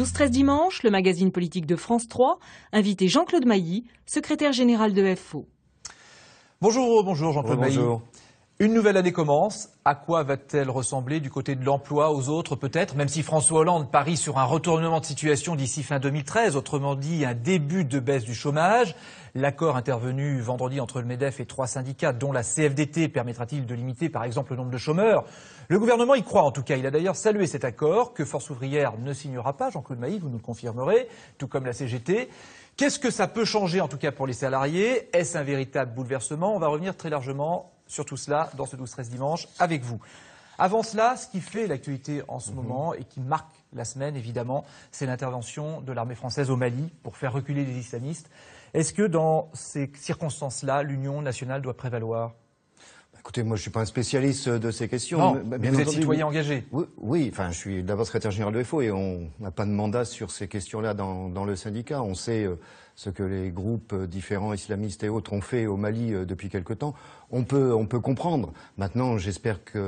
12-13 dimanche, le magazine politique de France 3, invité Jean-Claude Mailly, secrétaire général de FO. Bonjour Jean-Claude Mailly. Bonjour. Une nouvelle année commence. À quoi va-t-elle ressembler du côté de l'emploi, aux autres peut-être, même si François Hollande parie sur un retournement de situation d'ici fin 2013, autrement dit un début de baisse du chômage. L'accord intervenu vendredi entre le MEDEF et 3 syndicats, dont la CFDT, permettra-t-il de limiter par exemple le nombre de chômeurs? Le gouvernement y croit en tout cas. Il a d'ailleurs salué cet accord que Force ouvrière ne signera pas. Jean-Claude Mailly, vous nous le confirmerez, tout comme la CGT. Qu'est-ce que ça peut changer en tout cas pour les salariés? Est-ce un véritable bouleversement? On va revenir très largement sur tout cela dans ce 12-13 dimanche avec vous. Avant cela, ce qui fait l'actualité en ce moment et qui marque la semaine évidemment, c'est l'intervention de l'armée française au Mali pour faire reculer les islamistes. Est-ce que dans ces circonstances-là, l'union nationale doit prévaloir? Écoutez, moi je suis pas un spécialiste de ces questions. Non, bien vous êtes entendu, citoyen engagé. Oui, enfin je suis d'abord secrétaire général de FO et on n'a pas de mandat sur ces questions-là dans le syndicat. On sait ce que les groupes différents islamistes et autres ont fait au Mali depuis quelque temps. On peut comprendre. Maintenant, j'espère qu'il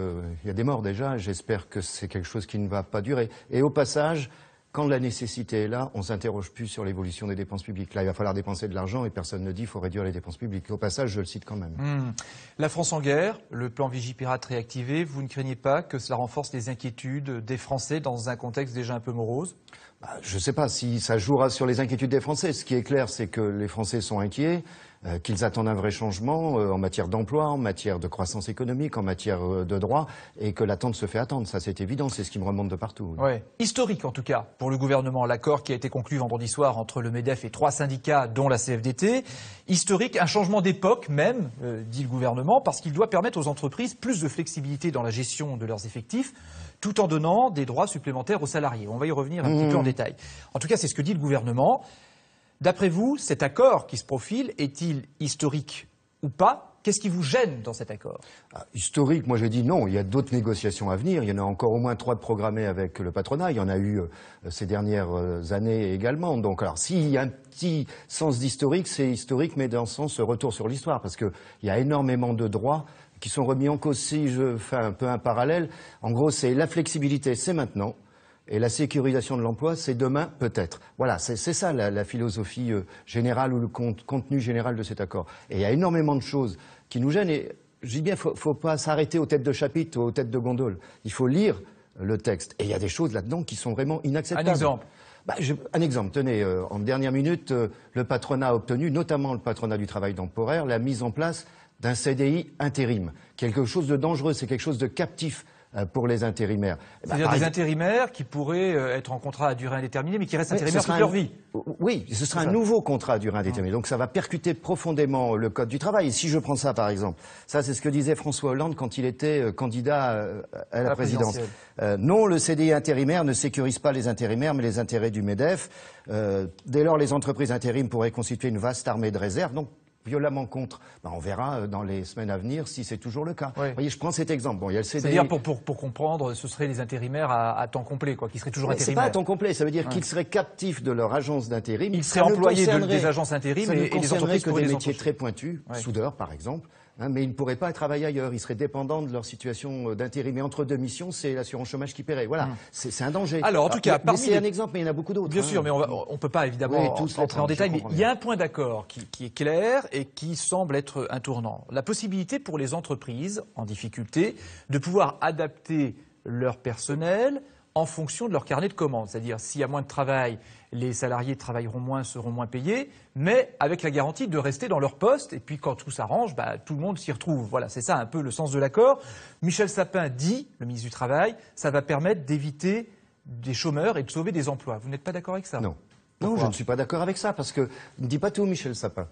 y a des morts déjà. J'espère que c'est quelque chose qui ne va pas durer. Et au passage, quand la nécessité est là, on ne s'interroge plus sur l'évolution des dépenses publiques. Là, il va falloir dépenser de l'argent et personne ne dit qu'il faut réduire les dépenses publiques. Au passage, je le cite quand même. La France en guerre, le plan Vigipirate réactivé, vous ne craignez pas que cela renforce les inquiétudes des Français dans un contexte déjà un peu morose? Je ne sais pas si ça jouera sur les inquiétudes des Français. Ce qui est clair, c'est que les Français sont inquiets, qu'ils attendent un vrai changement en matière d'emploi, en matière de croissance économique, en matière de droit, et que l'attente se fait attendre. Ça, c'est évident, c'est ce qui me remonte de partout. Ouais. Historique, en tout cas, pour le gouvernement, l'accord qui a été conclu vendredi soir entre le MEDEF et 3 syndicats, dont la CFDT. Historique, un changement d'époque même, dit le gouvernement, parce qu'il doit permettre aux entreprises plus de flexibilité dans la gestion de leurs effectifs, tout en donnant des droits supplémentaires aux salariés. On va y revenir un petit peu en détail. En tout cas, c'est ce que dit le gouvernement. D'après vous, cet accord qui se profile, est-il historique ou pas? Qu'est-ce qui vous gêne dans cet accord? Historique, moi je dis non, il y a d'autres négociations à venir. Il y en a encore au moins 3 de programmées avec le patronat. Il y en a eu ces dernières années également. Donc alors s'il y a un petit sens d'historique, c'est historique, mais dans le sens retour sur l'histoire, parce qu'il y a énormément de droits qui sont remis en cause. Si je fais un peu un parallèle, en gros c'est la flexibilité, c'est maintenant. Et la sécurisation de l'emploi, c'est demain, peut-être. Voilà, c'est ça la philosophie générale ou le contenu général de cet accord. Et il y a énormément de choses qui nous gênent. Et je dis bien, faut pas s'arrêter aux têtes de chapitre ou aux têtes de gondole. Il faut lire le texte. Et il y a des choses là-dedans qui sont vraiment inacceptables. Un exemple? Un exemple, tenez, en dernière minute, le patronat a obtenu, notamment le patronat du travail temporaire, la mise en place d'un CDI intérim. Quelque chose de dangereux, c'est quelque chose de captif pour les intérimaires. C'est-à-dire des intérimaires qui pourraient être en contrat à durée indéterminée, mais qui restent intérimaires toute leur vie. Oui, ce sera un nouveau contrat à durée indéterminée. Donc ça va percuter profondément le Code du travail. Et si je prends ça par exemple, ça c'est ce que disait François Hollande quand il était candidat à la présidence. Non, le CDI intérimaire ne sécurise pas les intérimaires, mais les intérêts du MEDEF. Dès lors, les entreprises intérim pourraient constituer une vaste armée de réserve. Donc, violemment contre. On verra dans les semaines à venir si c'est toujours le cas. Oui. Vous voyez, je prends cet exemple. Bon, il y a le CDI. C'est-à-dire, pour comprendre, ce seraient les intérimaires à temps complet, quoi, qui seraient toujours intérimaires. C'est pas à temps complet, ça veut dire qu'ils seraient captifs de leur agence d'intérim. Ils seraient employés des agences intérim et les entreprises que pourraient des les métiers embaucher. très pointus, soudeurs par exemple. Mais ils ne pourraient pas travailler ailleurs. Ils seraient dépendants de leur situation d'intérim. Et entre deux missions, c'est l'assurance chômage qui paierait. Voilà, c'est un danger. Alors, en tout cas, c'est un exemple, mais il y en a beaucoup d'autres. Bien sûr, mais on peut pas évidemment entrer en détail. Mais il y a un point d'accord qui est clair et qui semble être un tournant. La possibilité pour les entreprises en difficulté de pouvoir adapter leur personnel en fonction de leur carnet de commandes. C'est-à-dire, s'il y a moins de travail, les salariés travailleront moins, seront moins payés, mais avec la garantie de rester dans leur poste. Et puis, quand tout s'arrange, tout le monde s'y retrouve. Voilà, c'est ça un peu le sens de l'accord. Michel Sapin dit, le ministre du Travail, ça va permettre d'éviter des chômeurs et de sauver des emplois. Vous n'êtes pas d'accord avec ça? Non. Non, je ne suis pas d'accord avec ça, parce que ne dit pas tout, Michel Sapin.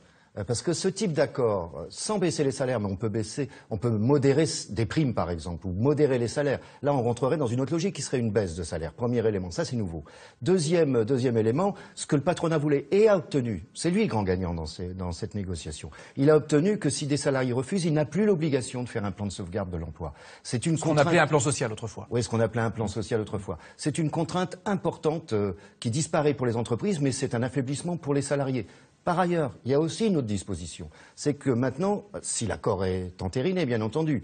Parce que ce type d'accord, sans baisser les salaires, mais on peut modérer des primes par exemple, ou modérer les salaires. Là, on rentrerait dans une autre logique qui serait une baisse de salaire. Premier élément, ça c'est nouveau. Deuxième élément, ce que le patronat voulait et a obtenu, c'est lui le grand gagnant dans cette négociation. Il a obtenu que si des salariés refusent, il n'a plus l'obligation de faire un plan de sauvegarde de l'emploi. C'est une contrainte. Ce qu'on appelait un plan social autrefois. Oui, ce qu'on appelait un plan social autrefois. C'est une contrainte importante qui disparaît pour les entreprises, mais c'est un affaiblissement pour les salariés. Par ailleurs, il y a aussi une autre disposition, c'est que maintenant, si l'accord est entériné, bien entendu,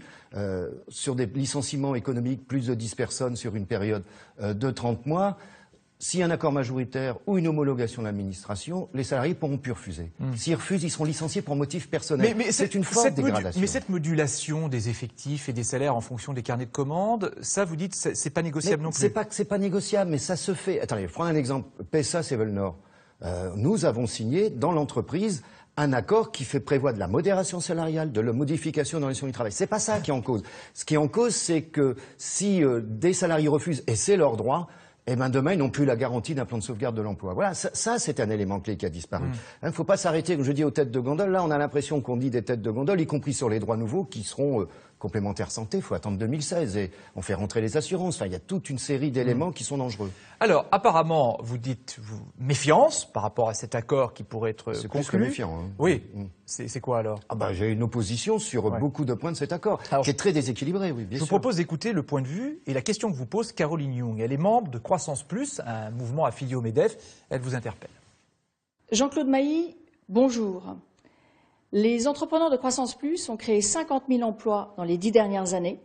sur des licenciements économiques, plus de 10 personnes sur une période de 30 mois, s'il y a un accord majoritaire ou une homologation de l'administration, les salariés pourront plus refuser. S'ils refusent, ils seront licenciés pour motif personnel. Mais c'est une forte dégradation. Mais cette modulation des effectifs et des salaires en fonction des carnets de commandes, ça, vous dites, c'est pas négociable non plus. C'est pas que c'est pas négociable, mais ça se fait. Attendez, prenons un exemple. PSA, Sevel-Nord. Nous avons signé dans l'entreprise un accord qui prévoit de la modération salariale, de la modification dans les conditions du travail. C'est pas ça qui est en cause. Ce qui est en cause, c'est que si des salariés refusent, et c'est leur droit, eh ben demain, ils n'ont plus la garantie d'un plan de sauvegarde de l'emploi. Voilà, ça c'est un élément clé qui a disparu. Il ne faut pas s'arrêter, comme je dis, aux têtes de gondole. Là, on a l'impression qu'on dit des têtes de gondole, y compris sur les droits nouveaux qui seront complémentaires santé. Il faut attendre 2016 et on fait rentrer les assurances. Enfin, il y a toute une série d'éléments qui sont dangereux. Alors, apparemment, vous dites méfiance par rapport à cet accord qui pourrait être conclu. C'est plus que méfiant. Hein. Oui. C'est quoi alors? J'ai une opposition sur beaucoup de points de cet accord, qui est très déséquilibré, oui, bien sûr. Je vous propose d'écouter le point de vue et la question que vous pose Caroline Young. Elle est membre de Croissance Plus, un mouvement affilié au MEDEF. Elle vous interpelle. Jean-Claude Mailly, bonjour. Les entrepreneurs de Croissance Plus ont créé 50 000 emplois dans les 10 dernières années.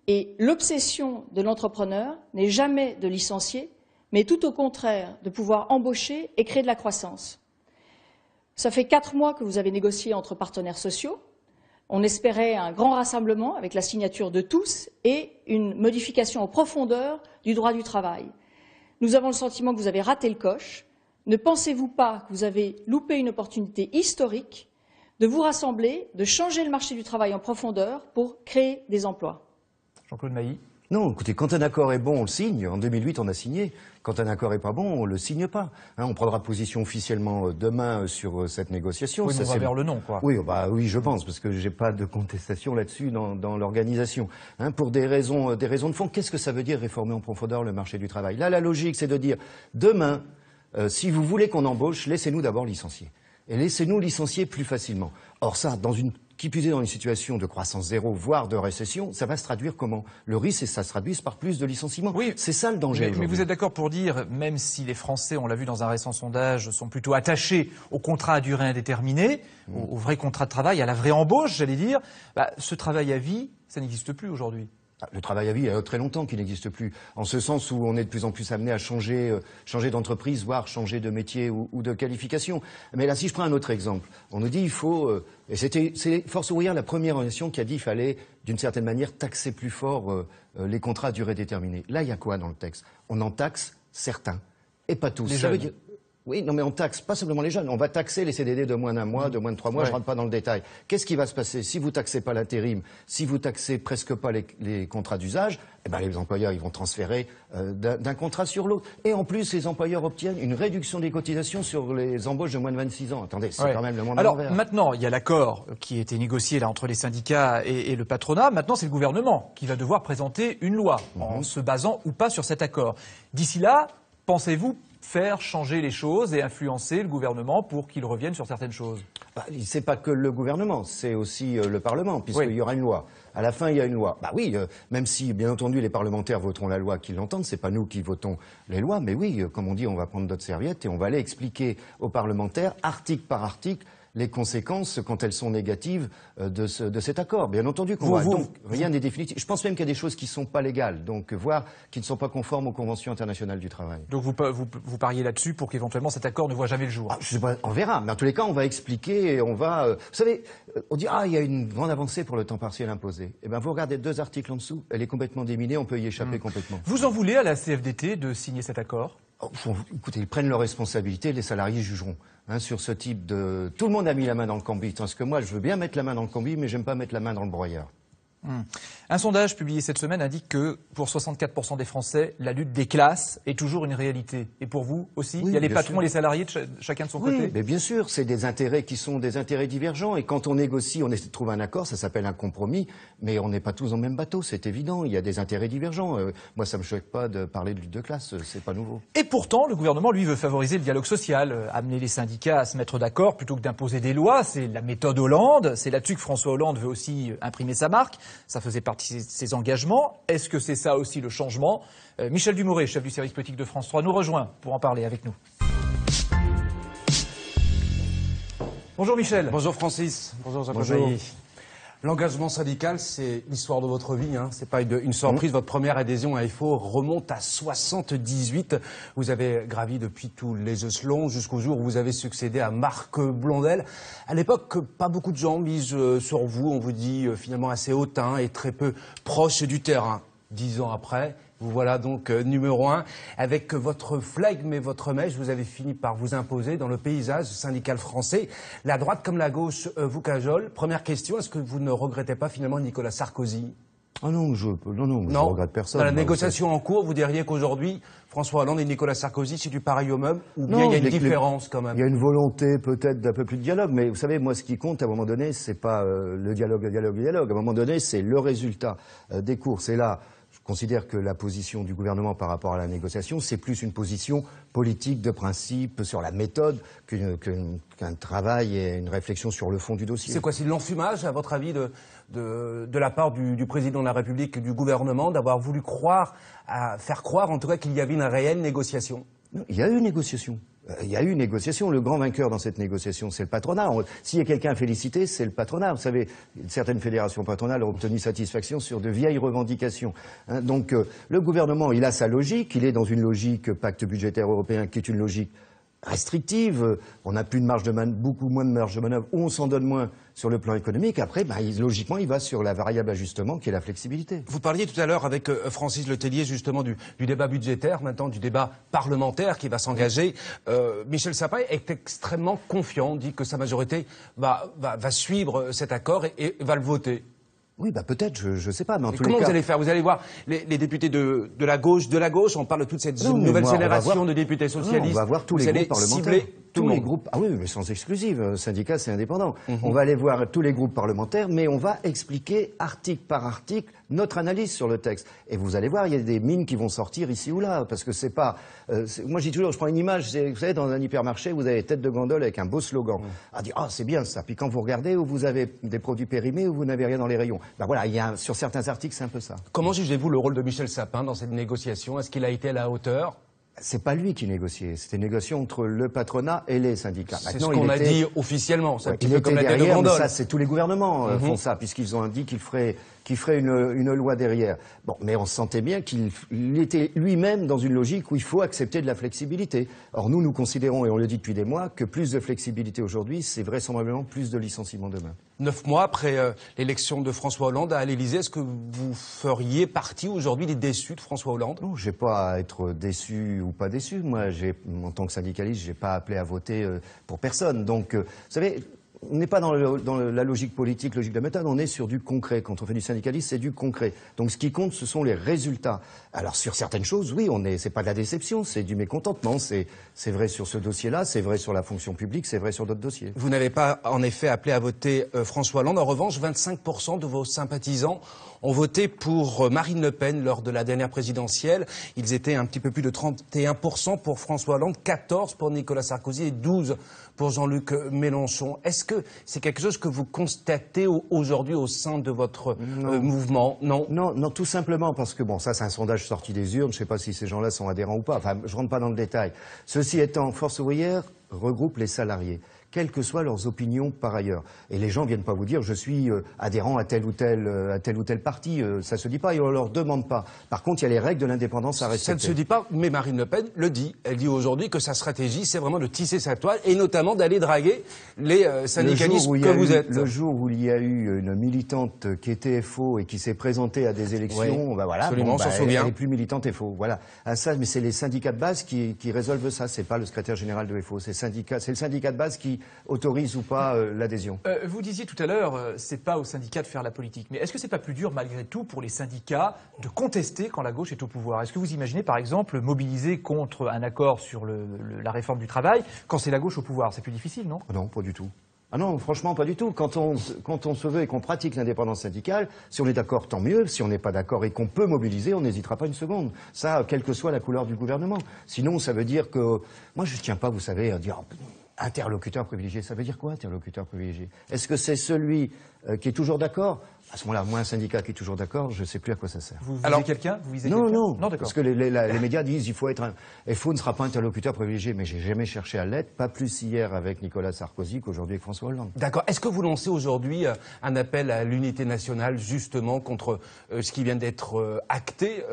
Et l'obsession de l'entrepreneur n'est jamais de licencier, mais tout au contraire, de pouvoir embaucher et créer de la croissance. Ça fait 4 mois que vous avez négocié entre partenaires sociaux. On espérait un grand rassemblement avec la signature de tous et une modification en profondeur du droit du travail. Nous avons le sentiment que vous avez raté le coche. Ne pensez-vous pas que vous avez loupé une opportunité historique de vous rassembler, de changer le marché du travail en profondeur pour créer des emplois? Jean-Claude Mailly. Non, écoutez, quand un accord est bon, on le signe. En 2008, on a signé. Quand un accord est pas bon, on le signe pas. On prendra position officiellement demain sur cette négociation. Oui, mais on va vers le non, quoi. Oui, oui, je pense, parce que j'ai pas de contestation là-dessus dans l'organisation. Pour des raisons de fond, qu'est-ce que ça veut dire réformer en profondeur le marché du travail? Là, la logique, c'est de dire, demain, si vous voulez qu'on embauche, laissez-nous d'abord licencier. Et laissez-nous licencier plus facilement. Or ça, qui plus est dans une situation de croissance zéro, voire de récession, ça va se traduire comment? Le risque, c'est que ça se traduise par plus de licenciements. Oui, c'est ça le danger. Mais vous êtes d'accord pour dire, même si les Français, on l'a vu dans un récent sondage, sont plutôt attachés au contrat à durée indéterminée, au vrai contrat de travail, à la vraie embauche, j'allais dire, ce travail à vie, ça n'existe plus aujourd'hui. Le travail à vie, il y a très longtemps qu'il n'existe plus, en ce sens où on est de plus en plus amené à changer d'entreprise, voire changer de métier ou de qualification. Mais là, si je prends un autre exemple, on nous dit il faut, et c'est Force ouvrière la première organisation qui a dit qu'il fallait, d'une certaine manière, taxer plus fort les contrats à durée déterminée. Là, il y a quoi dans le texte? On en taxe certains, et pas tous. Ça veut dire... Oui, non, mais on taxe pas simplement les jeunes. On va taxer les CDD de moins d'un mois, de moins de 3 mois. Je rentre pas dans le détail. Qu'est-ce qui va se passer si vous taxez pas l'intérim, si vous taxez presque pas les contrats d'usage? Eh ben, les employeurs, ils vont transférer d'un contrat sur l'autre. Et en plus, les employeurs obtiennent une réduction des cotisations sur les embauches de moins de 26 ans. Attendez, c'est quand même le monde à l'envers. Alors maintenant, il y a l'accord qui a été négocié là entre les syndicats et le patronat. Maintenant, c'est le gouvernement qui va devoir présenter une loi en se basant ou pas sur cet accord. D'ici là, pensez-vous faire changer les choses et influencer le gouvernement pour qu'il revienne sur certaines choses? C'est pas que le gouvernement, c'est aussi le Parlement, puisqu'il y aura une loi. À la fin, il y a une loi. Oui, même si, bien entendu, les parlementaires voteront la loi qu'ils l'entendent, c'est pas nous qui votons les lois, mais oui, comme on dit, on va prendre notre serviette et on va aller expliquer aux parlementaires, article par article, les conséquences, quand elles sont négatives, de cet accord. Bien entendu, donc rien n'est définitif. Je pense même qu'il y a des choses qui ne sont pas légales, donc voire qui ne sont pas conformes aux conventions internationales du travail. Donc vous pariez là-dessus pour qu'éventuellement cet accord ne voit jamais le jour? Je sais pas, on verra. Mais en tous les cas, on va expliquer et on va... vous savez, on dit il y a une grande avancée pour le temps partiel imposé. Eh bien, vous regardez 2 articles en dessous, elle est complètement déminée, on peut y échapper complètement. Vous en voulez à la CFDT de signer cet accord? Écoutez, ils prennent leurs responsabilités, les salariés jugeront. Sur ce type de... Tout le monde a mis la main dans le cambouis, parce que moi, je veux bien mettre la main dans le cambouis, mais j'aime pas mettre la main dans le broyeur. Un sondage publié cette semaine indique que pour 64% des Français, la lutte des classes est toujours une réalité. Et pour vous aussi? Il y a les patrons et les salariés chacun de son côté? Mais bien sûr, c'est des intérêts qui sont des intérêts divergents. Et quand on négocie, on essaie de trouver un accord, ça s'appelle un compromis. Mais on n'est pas tous dans le même bateau, c'est évident. Il y a des intérêts divergents. Moi, ça me choque pas de parler de lutte de classe, c'est pas nouveau. Et pourtant, le gouvernement, lui, veut favoriser le dialogue social, amener les syndicats à se mettre d'accord plutôt que d'imposer des lois. C'est la méthode Hollande. C'est là-dessus que François Hollande veut aussi imprimer sa marque. Ça faisait partie de ses engagements. Est-ce que c'est ça aussi le changement? Michel Dumoré, chef du service politique de France 3, nous rejoint pour en parler avec nous. Bonjour Michel. Bonjour Francis. Bonjour Jean-Claude Mailly. L'engagement syndical, c'est l'histoire de votre vie, hein. C'est pas une surprise. Votre première adhésion à FO remonte à 78. Vous avez gravi depuis tous les échelons jusqu'au jour où vous avez succédé à Marc Blondel. À l'époque, pas beaucoup de gens misent sur vous. On vous dit finalement assez hautain et très peu proche du terrain. 10 ans après, vous voilà donc numéro 1. Avec votre flegme et votre mèche, vous avez fini par vous imposer dans le paysage syndical français. La droite comme la gauche vous cajole. Première question, est-ce que vous ne regrettez pas finalement Nicolas Sarkozy? Ah non, je regrette personne. Dans la négociation en cours, vous diriez qu'aujourd'hui, François Hollande et Nicolas Sarkozy, c'est du pareil au même? Ou bien il y a une différence quand même? Il y a une volonté peut-être d'un peu plus de dialogue, mais vous savez, moi ce qui compte à un moment donné, c'est pas le dialogue. À un moment donné, c'est le résultat des courses. Et là, je considère que la position du gouvernement par rapport à la négociation, c'est plus une position politique de principe sur la méthode qu'un travail et une réflexion sur le fond du dossier. C'est quoi, c'est l'enfumage, à votre avis, de la part du président de la République et du gouvernement, d'avoir voulu faire croire en tout cas qu'il y avait une réelle négociation? Non, il y a eu une négociation. Il y a eu une négociation. Le grand vainqueur dans cette négociation, c'est le patronat. S'il y a quelqu'un à féliciter, c'est le patronat. Vous savez, certaines fédérations patronales ont obtenu satisfaction sur de vieilles revendications. Hein, donc, le gouvernement, il a sa logique. Il est dans une logique pacte budgétaire européen qui est une logique restrictive. On n'a plus de marge de manœuvre, beaucoup moins de marge de manœuvre, ou on s'en donne moins sur le plan économique. Après, logiquement, il va sur la variable ajustement qui est la flexibilité. Vous parliez tout à l'heure avec Francis Letellier justement du débat budgétaire, maintenant du débat parlementaire qui va s'engager. Michel Sapin est extrêmement confiant, dit que sa majorité va suivre cet accord et va le voter. Oui, peut-être, je sais pas, mais en tous les cas... Comment vous allez faire? Vous allez voir les députés de la gauche, on parle de toute cette nouvelle génération de députés socialistes. On va voir tous les groupes parlementaires. Tous les groupes. Ah oui, mais sans exclusive. Syndicat, c'est indépendant. On va aller voir tous les groupes parlementaires, mais on va expliquer article par article notre analyse sur le texte. Et vous allez voir, il y a des mines qui vont sortir ici ou là, parce que c'est pas... moi, je dis toujours, je prends une image, vous savez, dans un hypermarché, vous avez tête de gondole avec un beau slogan. À dire, c'est bien ça. Puis quand vous regardez, où vous avez des produits périmés, où vous n'avez rien dans les rayons. Voilà, sur certains articles, c'est un peu ça. Comment jugez-vous le rôle de Michel Sapin dans cette négociation? Est-ce qu'il a été à la hauteur? C'est pas lui qui négociait, c'était une négociation entre le patronat et les syndicats. C'est ce qu'on a dit officiellement, c'est un petit peu comme la tête de derrière, gondole. Ça, c'est tous les gouvernements font ça, puisqu'ils ont dit qu'ils feraient une loi derrière. Bon, mais on sentait bien qu'il était lui-même dans une logique où il faut accepter de la flexibilité. Or, nous considérons, et on le dit depuis des mois, que plus de flexibilité aujourd'hui, c'est vraisemblablement plus de licenciements demain. 9 mois après l'élection de François Hollande à l'Élysée, est-ce que vous feriez partie aujourd'hui des déçus de François Hollande? Non, j'ai pas à être déçu ou pas déçu. Moi, en tant que syndicaliste, j'ai pas appelé à voter pour personne. Donc, vous savez, on n'est pas dans la logique politique, logique de la méthode, on est sur du concret. Quand on fait du syndicalisme, c'est du concret. Donc ce qui compte, ce sont les résultats. Alors sur certaines choses, oui, c'est pas de la déception, c'est du mécontentement. C'est vrai sur ce dossier-là, c'est vrai sur la fonction publique, c'est vrai sur d'autres dossiers. Vous n'avez pas en effet appelé à voter François Hollande. En revanche, 25% de vos sympathisants ont voté pour Marine Le Pen lors de la dernière présidentielle. Ils étaient un petit peu plus de 31% pour François Hollande, 14% pour Nicolas Sarkozy et 12% pour Jean-Luc Mélenchon. Est-ce que c'est quelque chose que vous constatez aujourd'hui au sein de votre mouvement? Non, tout simplement parce que, ça c'est un sondage sorti des urnes, je ne sais pas si ces gens-là sont adhérents ou pas, enfin je rentre pas dans le détail. Ceci étant, Force ouvrière regroupe les salariés, quelles que soient leurs opinions par ailleurs. Et les gens viennent pas vous dire je suis adhérent à tel ou tel parti, ça se dit pas et on leur demande pas. Par contre, il y a les règles de l'indépendance à respecter. Ça ne se dit pas, mais Marine Le Pen le dit. Elle dit aujourd'hui que sa stratégie, c'est vraiment de tisser sa toile et notamment d'aller draguer les syndicalistes que vous êtes. Le jour où il y a eu une militante qui était FO et qui s'est présentée à des élections, voilà, absolument, on s'en souvient. Elle n'est plus militante FO. Voilà. Mais c'est les syndicats de base qui résolvent ça. C'est pas le secrétaire général de FO. C'est le syndicat de base qui autorise ou pas l'adhésion. Vous disiez tout à l'heure, c'est pas aux syndicats de faire la politique. Mais est-ce que c'est pas plus dur, malgré tout, pour les syndicats de contester quand la gauche est au pouvoir? Est-ce que vous imaginez, par exemple, mobiliser contre un accord sur la réforme du travail quand c'est la gauche au pouvoir? C'est plus difficile, non? Non, pas du tout. Ah non, franchement, pas du tout. Quand on se veut et qu'on pratique l'indépendance syndicale, si on est d'accord, tant mieux. Si on n'est pas d'accord et qu'on peut mobiliser, on n'hésitera pas une seconde. Ça, quelle que soit la couleur du gouvernement. Sinon, ça veut dire que... Moi, je tiens pas, vous savez, à dire... Interlocuteur privilégié, ça veut dire quoi, interlocuteur privilégié? Est-ce que c'est celui qui est toujours d'accord? À ce moment-là, moi, un syndicat qui est toujours d'accord, je ne sais plus à quoi ça sert. Vous visez quelqu'un? Non, d'accord. parce que les médias disent il faut être FO ne sera pas interlocuteur privilégié, mais j'ai jamais cherché à l'être, pas plus hier avec Nicolas Sarkozy qu'aujourd'hui avec François Hollande. D'accord. Est-ce que vous lancez aujourd'hui un appel à l'unité nationale, justement, contre ce qui vient d'être acté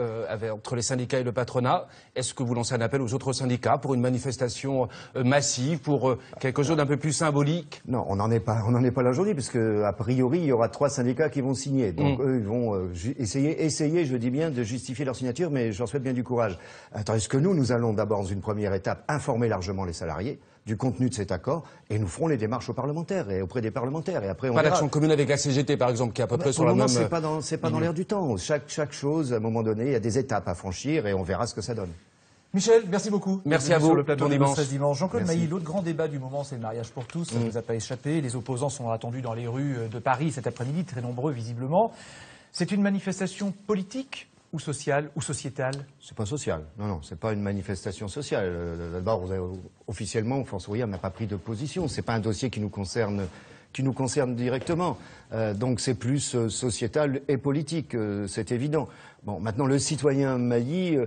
entre les syndicats et le patronat? Est-ce que vous lancez un appel aux autres syndicats pour une manifestation massive, pour quelque chose d'un peu plus symbolique? Non, on n'en est pas là aujourd'hui, parce que a priori, il y aura 3 syndicats qui vont signer. Donc eux, ils vont essayer, je dis bien, de justifier leur signature, mais j'en souhaite bien du courage. Tandis que nous allons d'abord, dans une première étape, informer largement les salariés du contenu de cet accord, et nous ferons les démarches aux parlementaires et auprès des parlementaires. Et après, on Pas verra. l'action commune avec la CGT, par exemple, qui est à peu près sur la même... C'est pas dans l'air du temps. Chaque chose, à un moment donné, il y a des étapes à franchir, et on verra ce que ça donne. Michel, merci beaucoup. Merci à vous. Sur le plateau Bon de dimanche. 13 dimanche. Jean-Claude Merci. Mailly, l'autre grand débat du moment, c'est le mariage pour tous. Ça ne vous a pas échappé. Les opposants sont attendus dans les rues de Paris cet après-midi, très nombreux visiblement. C'est une manifestation politique ou sociale ou sociétale? C'est pas social. Non, c'est pas une manifestation sociale. D'abord, officiellement, François Hollande n'a pas pris de position. C'est pas un dossier qui nous concerne directement. Donc c'est plus sociétal et politique, c'est évident. Bon, maintenant, le citoyen Mailly,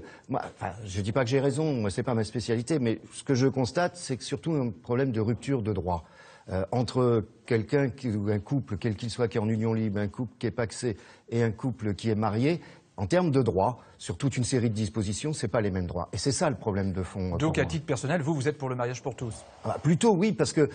je dis pas que j'ai raison, moi, c'est pas ma spécialité, mais ce que je constate, c'est que surtout un problème de rupture de droit. Entre quelqu'un ou un couple, quel qu'il soit, qui est en union libre, un couple qui est pacsé et un couple qui est marié, en termes de droits, sur toute une série de dispositions, c'est pas les mêmes droits. Et c'est ça le problème de fond. Donc, à titre personnel, vous êtes pour le mariage pour tous? Plutôt oui, parce que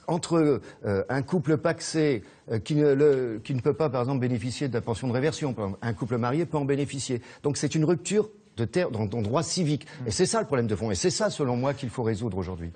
entre un couple pacsé qui ne peut pas, par exemple, bénéficier de la pension de réversion, par exemple, un couple marié peut en bénéficier. Donc c'est une rupture de terre dans droit civique. Et c'est ça le problème de fond. Et c'est ça, selon moi, qu'il faut résoudre aujourd'hui.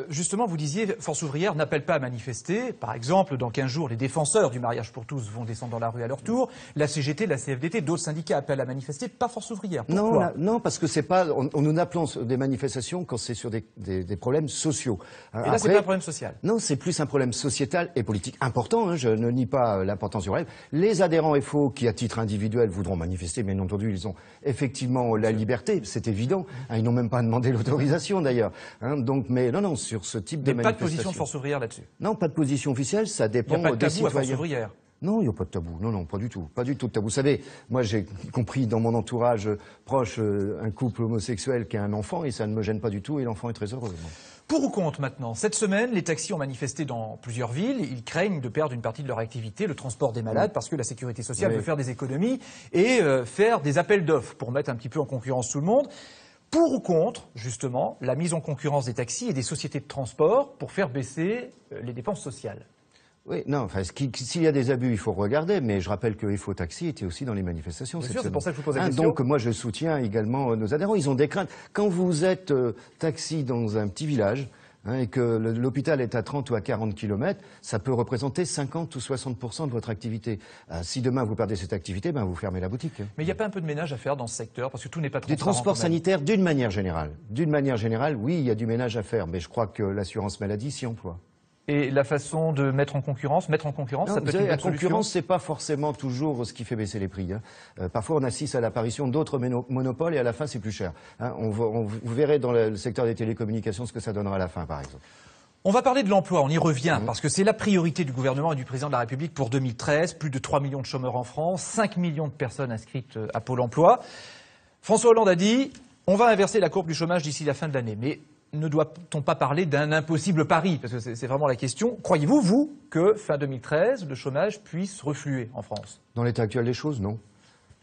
Justement, vous disiez, Force ouvrière n'appelle pas à manifester. Par exemple, dans 15 jours, les défenseurs du mariage pour tous vont descendre dans la rue à leur tour. La CGT, la CFDT, d'autres syndicats appellent à manifester, pas Force ouvrière. Pourquoi? Non, parce que c'est pas. Nous appelons des manifestations quand c'est sur des problèmes sociaux. Et là, c'est pas un problème social. Non, c'est plus un problème sociétal et politique important. Je ne nie pas l'importance du problème. Les adhérents FO qui, à titre individuel, voudront manifester, bien entendu, ils ont effectivement la liberté, c'est évident. Ils n'ont même pas demandé l'autorisation d'ailleurs. Donc, mais non, sur ce type de manifestation. Pas de position de Force ouvrière là-dessus. Non, pas de position officielle. Ça dépend des citoyens. Il n'y a pas de tabou à Force ouvrière. Non, il n'y a pas de tabou. Non, pas du tout. Pas du tout de tabou. Vous savez, moi, j'ai compris dans mon entourage proche un couple homosexuel qui a un enfant et ça ne me gêne pas du tout et l'enfant est très heureux. Pour ou contre maintenant? Cette semaine, les taxis ont manifesté dans plusieurs villes. Ils craignent de perdre une partie de leur activité, le transport des malades, parce que la sécurité sociale veut faire des économies et faire des appels d'offres pour mettre un petit peu en concurrence tout le monde. Pour ou contre, justement, la mise en concurrence des taxis et des sociétés de transport pour faire baisser les dépenses sociales? Oui, non, s'il y a des abus, il faut regarder, mais je rappelle que FO Taxi était aussi dans les manifestations. Bien sûr, c'est pour ça que je vous pose la question. Donc, moi, je soutiens également nos adhérents. Ils ont des craintes. Quand vous êtes taxi dans un petit village, et que l'hôpital est à 30 ou à 40 km, ça peut représenter 50 ou 60% de votre activité. Si demain vous perdez cette activité, vous fermez la boutique. Mais il n'y a pas un peu de ménage à faire dans ce secteur, parce que tout n'est pas transparent. Du transport sanitaire, d'une manière générale. D'une manière générale, oui, il y a du ménage à faire, mais je crois que l'assurance maladie s'y emploie. Et la façon de mettre en concurrence, ça peut être une bonne solution. La concurrence, c'est pas forcément toujours ce qui fait baisser les prix. Parfois, on assiste à l'apparition d'autres monopoles et à la fin, c'est plus cher. Vous verrez dans le secteur des télécommunications ce que ça donnera à la fin, par exemple. On va parler de l'emploi, on y revient, parce que c'est la priorité du gouvernement et du président de la République pour 2013. Plus de 3 millions de chômeurs en France, 5 millions de personnes inscrites à Pôle emploi. François Hollande a dit, on va inverser la courbe du chômage d'ici la fin de l'année. Mais ne doit-on pas parler d'un impossible pari? Parce que c'est vraiment la question. Croyez-vous, vous, que fin 2013, le chômage puisse refluer en France? Dans l'état actuel des choses, non.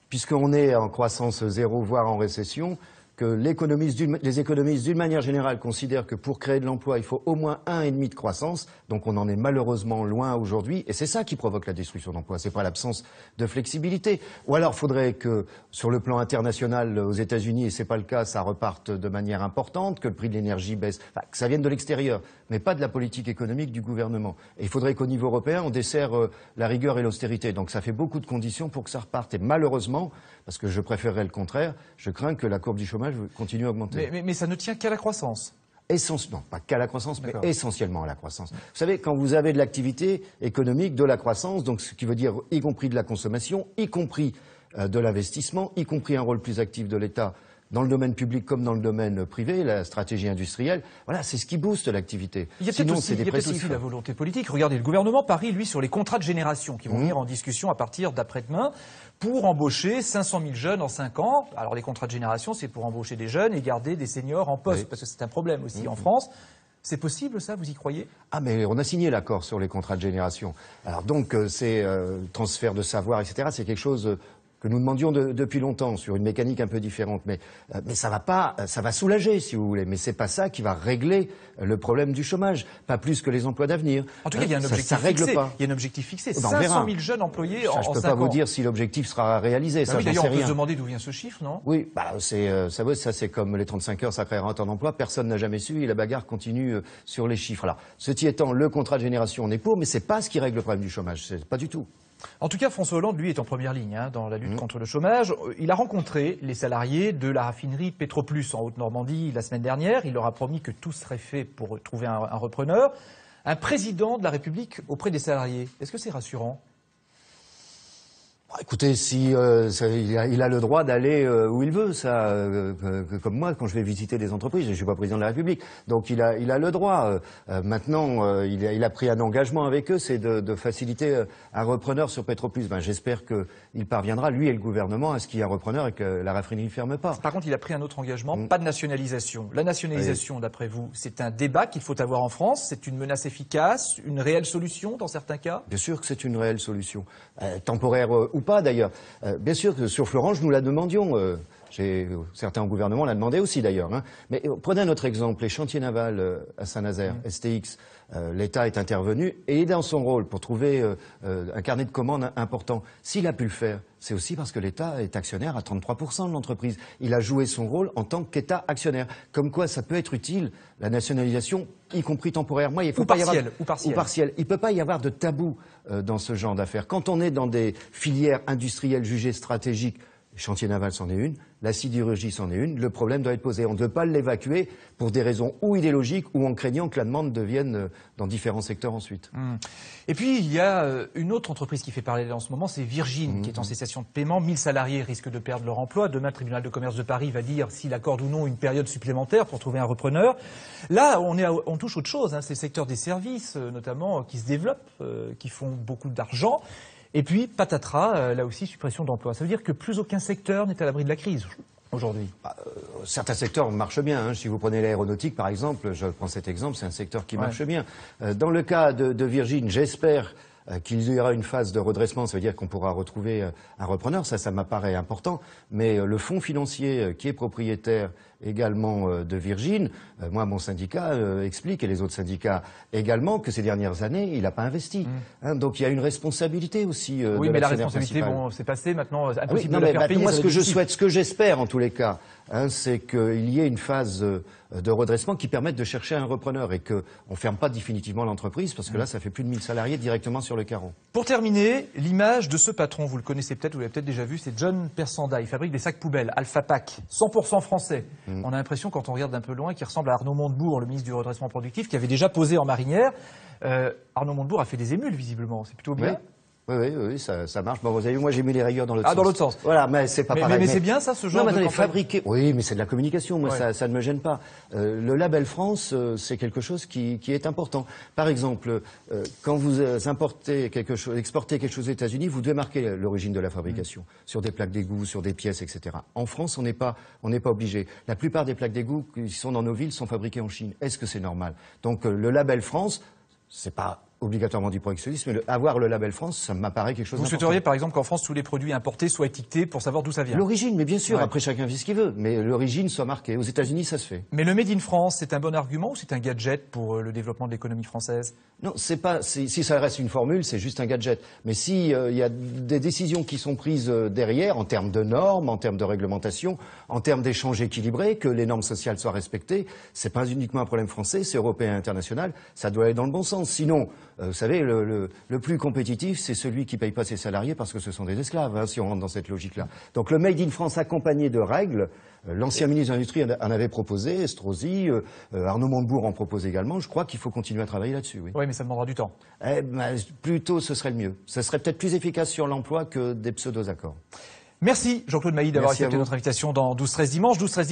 Puisqu'on est en croissance zéro, voire en récession, que les économistes d'une manière générale considèrent que pour créer de l'emploi, il faut au moins 1,5 de croissance. Donc on en est malheureusement loin aujourd'hui. Et c'est ça qui provoque la destruction d'emplois. C'est pas l'absence de flexibilité. Ou alors faudrait que, sur le plan international, aux États-Unis, et c'est pas le cas, ça reparte de manière importante, que le prix de l'énergie baisse, que ça vienne de l'extérieur, mais pas de la politique économique du gouvernement. Et il faudrait qu'au niveau européen, on desserre la rigueur et l'austérité. Donc ça fait beaucoup de conditions pour que ça reparte. Et malheureusement, parce que je préférerais le contraire, je crains que la courbe du chômage continue à augmenter. Mais ça ne tient qu'à la croissance. Non, pas qu'à la croissance, mais essentiellement à la croissance. Vous savez, quand vous avez de l'activité économique, de la croissance, donc ce qui veut dire y compris de la consommation, y compris de l'investissement, y compris un rôle plus actif de l'État dans le domaine public comme dans le domaine privé, la stratégie industrielle, voilà, c'est ce qui booste l'activité. Il y a peut-être aussi la volonté politique. Regardez, le gouvernement parie, lui, sur les contrats de génération qui vont venir en discussion à partir d'après-demain pour embaucher 500 000 jeunes en 5 ans. Alors les contrats de génération, c'est pour embaucher des jeunes et garder des seniors en poste, parce que c'est un problème aussi en France. C'est possible ça, vous y croyez? Ah mais on a signé l'accord sur les contrats de génération. Alors donc c'est transfert de savoir, etc. C'est quelque chose que nous demandions depuis longtemps sur une mécanique un peu différente. Mais ça va pas, ça va soulager si vous voulez. Mais c'est pas ça qui va régler le problème du chômage, pas plus que les emplois d'avenir. En tout cas, il y a un objectif fixé. Il y a un objectif fixé. 500 000 jeunes employés en 5 ans. Je peux pas vous dire si l'objectif sera réalisé. Ça, oui, d'ailleurs, on peut se demander d'où vient ce chiffre, non? Oui, bah ça c'est comme les 35 heures, ça créera un temps d'emploi. Personne n'a jamais su et la bagarre continue sur les chiffres. Alors, ceci étant, le contrat de génération, on est pour, mais c'est pas ce qui règle le problème du chômage. C'est pas du tout. En tout cas, François Hollande, lui, est en première ligne dans la lutte contre le chômage. Il a rencontré les salariés de la raffinerie Petroplus en Haute-Normandie la semaine dernière. Il leur a promis que tout serait fait pour trouver un repreneur. Un président de la République auprès des salariés, est-ce que c'est rassurant? Écoutez, si il a le droit d'aller où il veut, ça, comme moi, quand je vais visiter des entreprises, je suis pas président de la République, donc il a le droit. Maintenant, il a pris un engagement avec eux, c'est de faciliter un repreneur sur Petroplus. Ben, j'espère qu'il parviendra, lui et le gouvernement, à ce qu'il y ait un repreneur et que la raffinerie ne ferme pas. Par contre, il a pris un autre engagement, pas de nationalisation. La nationalisation, d'après vous, c'est un débat qu'il faut avoir en France. C'est une menace efficace, une réelle solution dans certains cas? Bien sûr que c'est une réelle solution, temporaire ou pas d'ailleurs. Bien sûr que sur Florange, nous la demandions. Certains au gouvernement l'ont demandé aussi d'ailleurs. Mais prenez un autre exemple, les chantiers navals à Saint-Nazaire, STX. L'État est intervenu et est dans son rôle pour trouver un carnet de commandes important. S'il a pu le faire, c'est aussi parce que l'État est actionnaire à 33% de l'entreprise. Il a joué son rôle en tant qu'État actionnaire. Comme quoi, ça peut être utile, la nationalisation, y compris temporaire. Moi, il faut pas y avoir ou partiel. Il peut pas y avoir de tabou dans ce genre d'affaires. Quand on est dans des filières industrielles jugées stratégiques, le chantier naval c'en est une, la sidérurgie c'en est une, le problème doit être posé. On ne veut pas l'évacuer pour des raisons ou idéologiques ou en craignant que la demande devienne dans différents secteurs ensuite. Et puis, il y a une autre entreprise qui fait parler en ce moment, c'est Virgin, qui est en cessation de paiement. 1000 salariés risquent de perdre leur emploi. Demain, le tribunal de commerce de Paris va dire s'il accorde ou non une période supplémentaire pour trouver un repreneur. Là, on touche autre chose, c'est le secteur des services, notamment, qui se développe, qui font beaucoup d'argent. Et puis, patatras, là aussi, suppression d'emplois. Ça veut dire que plus aucun secteur n'est à l'abri de la crise aujourd'hui. Certains secteurs marchent bien. Si vous prenez l'aéronautique, par exemple, je prends cet exemple, c'est un secteur qui marche bien. Dans le cas de Virgin, j'espère qu'il y aura une phase de redressement, ça veut dire qu'on pourra retrouver un repreneur, ça m'apparaît important. Mais le fonds financier qui est propriétaire également de Virgin, moi mon syndicat explique, et les autres syndicats également, que ces dernières années, il n'a pas investi. Donc il y a une responsabilité aussi oui, de mais la responsabilité, bon, c'est passé maintenant, impossible de la faire payer. Moi, ce que je souhaite, ce que j'espère en tous les cas, c'est qu'il y ait une phase de redressement qui permette de chercher un repreneur et qu'on ne ferme pas définitivement l'entreprise, parce que là, ça fait plus de 1000 salariés directement sur le carreau. Pour terminer, l'image de ce patron, vous le connaissez peut-être, vous l'avez peut-être déjà vu, c'est John Persanda. Il fabrique des sacs poubelles, Alpha Pack, 100% français. On a l'impression, quand on regarde d'un peu loin, qu'il ressemble à Arnaud Montebourg, le ministre du redressement productif, qui avait déjà posé en marinière. Arnaud Montebourg a fait des émules, visiblement. C'est plutôt bien. Oui, ça marche. Bon, vous avez vu, moi j'ai mis les rayures dans l'autre sens. Ah, dans l'autre sens. Voilà, mais c'est pas pareil. Mais c'est bien ça, ce genre de fabriquer. Oui, mais c'est de la communication. Moi, ça ne me gêne pas. Le label France, c'est quelque chose qui est important. Par exemple, quand vous exportez quelque chose aux États-Unis, vous devez marquer l'origine de la fabrication sur des plaques d'égout, sur des pièces, etc. En France, on n'est pas obligé. La plupart des plaques d'égout qui sont dans nos villes sont fabriquées en Chine. Est-ce que c'est normal? Donc, le label France, c'est pas obligatoirement du protectionnisme, mais avoir le label France, ça m'apparaît quelque chose d'important. Vous souhaiteriez, par exemple, qu'en France, tous les produits importés soient étiquetés pour savoir d'où ça vient? L'origine, mais bien sûr, après chacun fait ce qu'il veut, mais l'origine soit marquée. Aux États-Unis, ça se fait. Mais le Made in France, c'est un bon argument ou c'est un gadget pour le développement de l'économie française? Non, c'est pas. Si ça reste une formule, c'est juste un gadget. Mais si il y a des décisions qui sont prises derrière, en termes de normes, en termes de réglementation, en termes d'échanges équilibrés, que les normes sociales soient respectées, c'est pas uniquement un problème français, c'est européen et international. Ça doit aller dans le bon sens. Sinon, vous savez, le plus compétitif, c'est celui qui paye pas ses salariés parce que ce sont des esclaves, si on rentre dans cette logique-là. Donc le Made in France accompagné de règles, l'ancien ministre de l'Industrie en avait proposé, Estrosi, Arnaud Montebourg en propose également. Je crois qu'il faut continuer à travailler là-dessus. Oui, mais ça demandera du temps. Plutôt, ce serait le mieux. Ce serait peut-être plus efficace sur l'emploi que des pseudo-accords. Merci Jean-Claude Mailly d'avoir Merci à accepté vous. notre invitation dans 12-13 dimanche. 12-13